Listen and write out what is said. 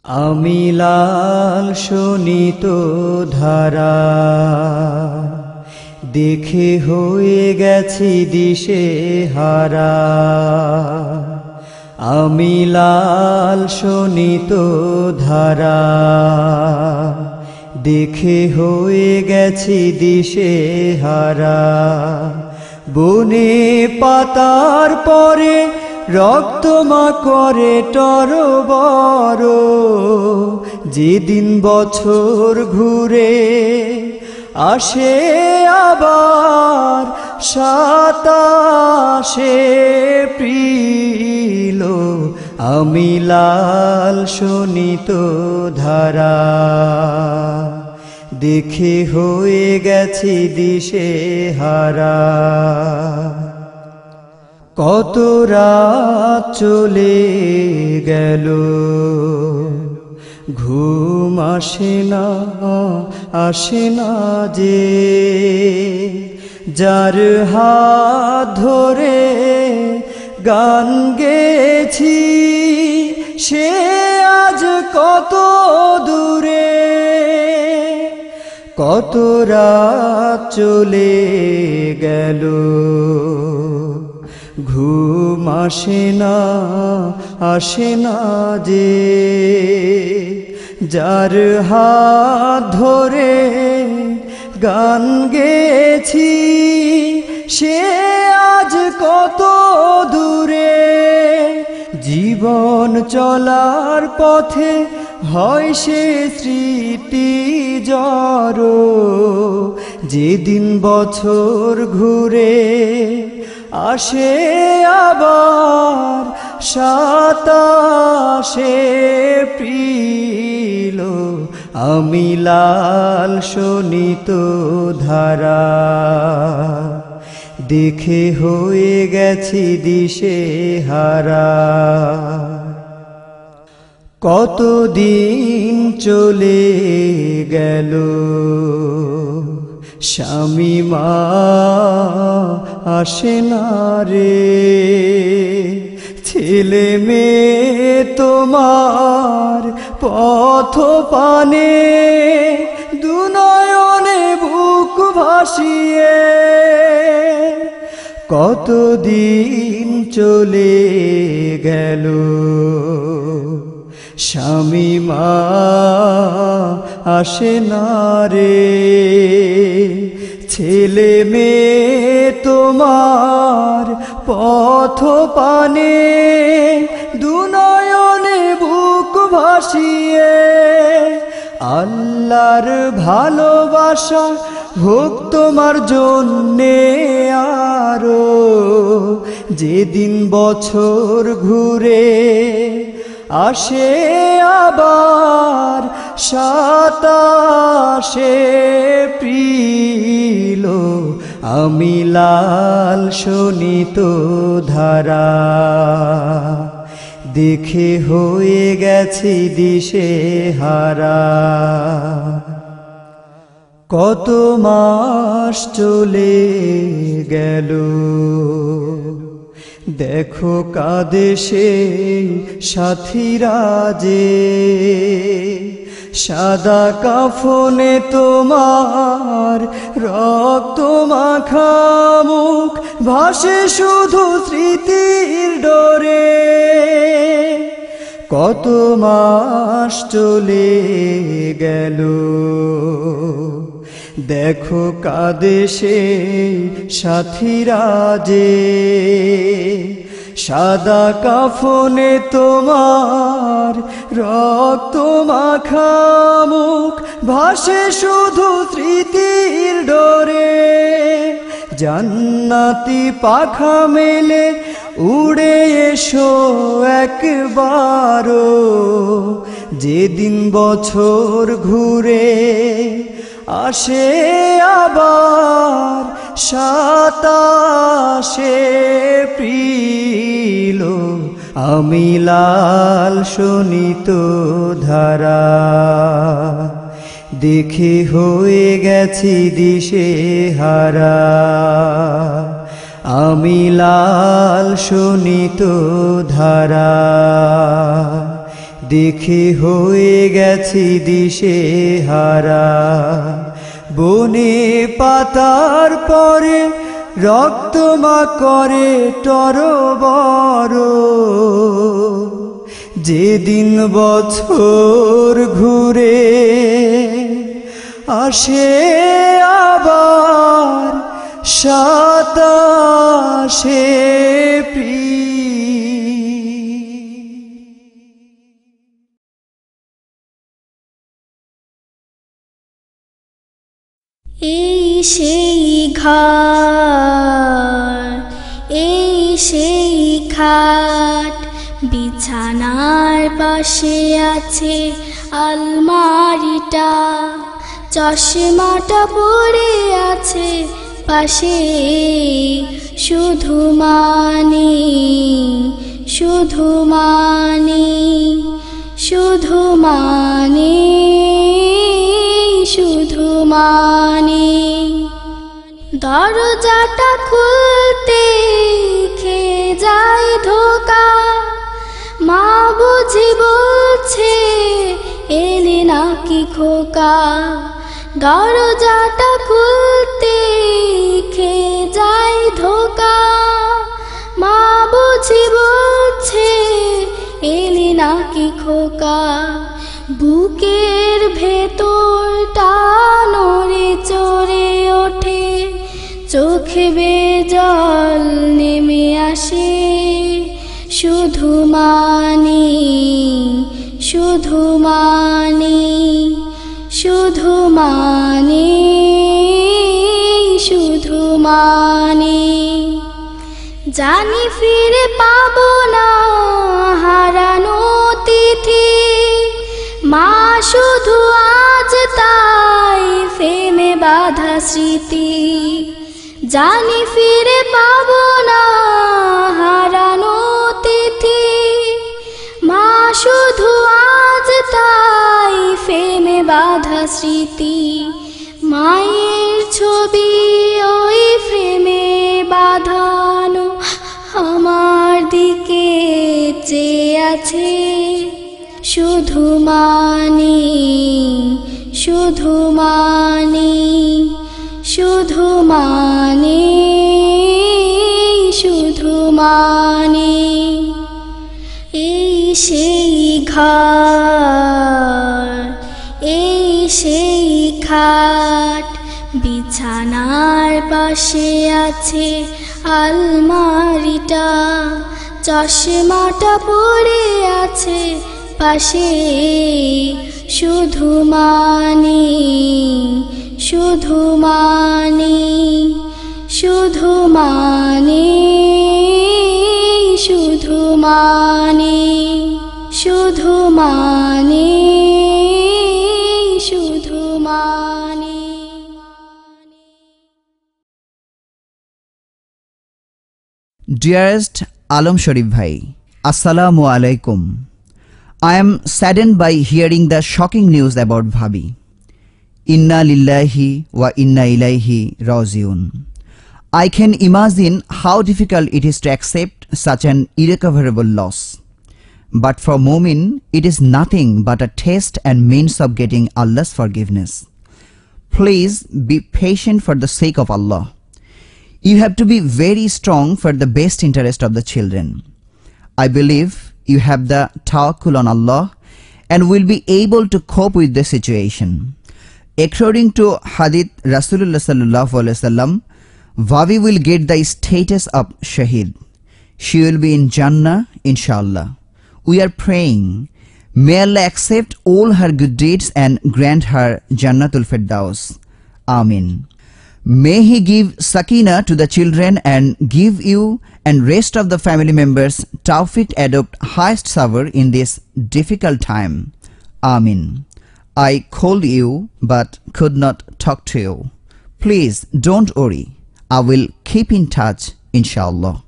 আমি লাল শোণিত ধারা, দেখে হয়ে গেছি দিশে হারা। আমি লাল শোণিত ধারা, দেখে হয়ে গেছি দিশে হারা। বনে পাতার পরে রক্তমা করে তরবর, যেদিন বছর ঘুরে আসে আবার সাতাশে এপ্রিল। আমি লাল শোণিত ধারা, দেখে হয়ে গেছি দিশে হারা। কত রাত চলে গেল, ঘুম আসে না যে, যার হাত ধরে গান গেছি সে আজ কত দূরে। কত রাত চলে গেল, ঘুম আসে না যে, যার হাত ধরে গান গেছি সে আজ কত দূরে। জীবন চলার পথে হয় সে স্মৃতি জড়ো, যেদিন বছর ঘুরে আসে আবার সাতাশে এপ্রিল। আমি লাল শোণিত ধারা, দেখে হয়ে গেছি দিশে হারা। কতদিন চলে গেল, স্বামী মা আসে না রে। ছেলে মেয়ে তোমার পথ পানে দুনয়নে বুক ভাসিয়ে। কতদিন চলে গেল, স্বামী মা আসে না রে। ছেলে মেয়ে তোমার পথ পানে দুনয়নে বুক ভাসিয়ে। আল্লাহর ভালোবাসা হোক তোমার জন্যে আরো, যেদিন বছর ঘুরে আসে আবার সাতাশে এপ্রিল। আমি লাল শোণিত ধারা, দেখে হয়ে গেছি দিশে হারা। কত মাস চলে গেল, দেখো কাঁদে সেই সাথীরা যে। সাদা কাফনে তোমার রক্ত মাখা মুখ ভাসে শুধু স্মৃতির ডোরে। কত মাস চলে গেল, দেখো কাঁদে সেই সাথীরা যে। সাদা কাফনে তোমার রক্ত মাখা মুখ ভাসে শুধু স্মৃতির ডোরে। জান্নাতি পাখা মেলে উড়ে এসো একবারও, যেদিন বছর ঘুরে আসে আবার সাতাশে এপ্রিল। আমি লাল শোণিত ধারা, দেখে হয়ে গেছি দিশে হারা। আমি লাল শোণিত ধারা, দেখে হয়ে গেছি দিশে হারা। বনে পাতার পরে রক্ত মা করে তরবর, যেদিন বছর ঘুরে আসে আবার সাতাশে এই সেই ঘর, এই সেই খাট, বিছানার পাশে আছে আলমারিটা, চশমাটা পড়ে আছে পাশে, শুধু মানি, শুধু মানি, শুধু মানি, শুধু মানি। দরজাটা খুলতে খেয়ে যায় ধোকা, মা বুঝি বলছে এলে নাকি খোকা। দরজাটা খুলতে খেয়ে যায় ধোকা, মা বুঝি বলছে এলে নাকি খোকা। বুকের ভেতরটা নড়ে চড়ে ওঠে, চোখে বেজল নেমে আসে, শুধু মানি, শুধু মানি, শুধু মানি, শুধু মানি। জানি ফিরে পাবো না হারানো তিথি, মা শুধু আজ তাই ফেমে বাঁধা স্মৃতি। জানি ফিরে পাবো না হারানো তিথি, মা শুধু আজ তাই ফেমে বাঁধা স্মৃতি। মায়ের ছবি ওই ফ্রেমে বাঁধানো আমার দিকে চেয়ে আছে, শুধু মানি, শুধু মানি, শুধু মানি, শুধু মানি। এই সেই ঘর, এই সেই খাট, বিছানার পাশে আছে আলমারিটা, চশমাটা পড়ে আছে পাশে, শুধু মানি, শুধু মানি, শুধু মানি, শুধু মানি, শুধু মানি, শুধু মানি। Dearest Alam Sharif Bhai, Assalamu alaikum. I am saddened by hearing the shocking news about Bhabi. Inna lillahi wa inna ilaihi rajiun. I can imagine how difficult it is to accept such an irrecoverable loss. But for Mu'min, it is nothing but a test and means of getting Allah's forgiveness. Please be patient for the sake of Allah. You have to be very strong for the best interest of the children. I believe you have the tawakkul on Allah and will be able to cope with the situation. According to Hadith Rasulullah sallallahu alaihi wasallam, Bhabi will get the status of Shaheed. She will be in Jannah, inshallah. We are praying, may Allah accept all her good deeds and grant her Jannatul Firdaus. Amin. May He give Sakina to the children and give you and rest of the family members tawfiq adopt highest savor in this difficult time. Amin. I called you but could not talk to you. Please don't worry. I will keep in touch, inshallah.